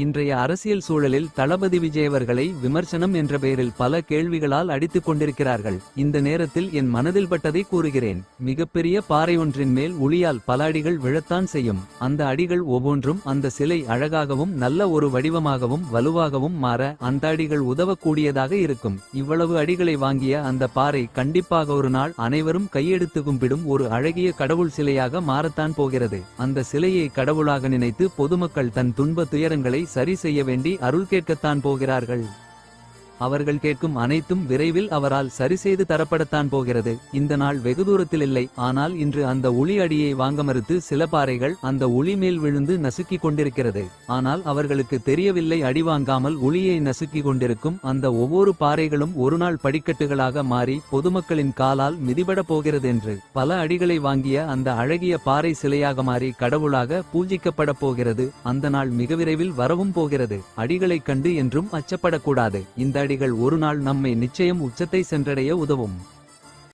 இன்றைய அரசியல் சூழலில் தளபதி விஜய் அவர்களை விமர்சனம் என்ற பெயரில் பல கேள்விகளால் அடித்துக் கொண்டிருக்கிறார்கள். இந்த நேரத்தில் என் மனதில் பட்டதை கூறுகிறேன். மிகப்பெரிய பாறை ஒன்றின் மேல் உளியால் பல அடிகள் விழத்தான் செய்யும். அந்த அடிகள் ஒவ்வொன்றும் அந்த சிலை அழகாகவும் நல்ல ஒரு வடிவமாகவும் வலுவாகவும் மாற அந்த அடிகள் உதவக்கூடியதாக இருக்கும். இவ்வளவு அடிகளை வாங்கிய அந்த பாறை கண்டிப்பாக ஒரு நாள் அனைவரும் கையெடுத்து கும்பிடும் ஒரு அழகிய கடவுள் சிலையாக மாறத்தான் போகிறது. அந்த சிலையை கடவுளாக நினைத்து பொதுமக்கள் தன் துன்ப துயரங்களை சரி செய்ய வேண்டி அருள் கேட்கத்தான் போகிறார்கள். அவர்கள் கேட்கும் அனைத்தும் விரைவில் அவரால் சரிசெய்து தரப்படத்தான் போகிறது. இந்த நாள் வெகு தூரத்தில் இல்லை. ஆனால் இன்று அந்த உளி அடியை வாங்க மறுத்து சில பாறைகள் அந்த உளி மேல் விழுந்து நசுக்கிக் கொண்டிருக்கிறது. ஆனால் அவர்களுக்கு தெரியவில்லை, அடி வாங்காமல் உளியை நசுக்கிக் கொண்டிருக்கும் அந்த ஒவ்வொரு பாறைகளும் ஒருநாள் படிக்கட்டுகளாக மாறி பொதுமக்களின் காலால் மிதிபட போகிறது என்று. பல அடிகளை வாங்கிய அந்த அழகிய பாறை சிலையாக மாறி கடவுளாக பூஜிக்கப்பட போகிறது. அந்த நாள் மிக விரைவில் வரவும் போகிறது. அடிகளைக் கண்டு என்றும் அச்சப்படக்கூடாது. இந்த அடிகள் ஒரு நாள் நம்மை நிச்சயம் உச்சத்தை சென்றடைய உதவும்.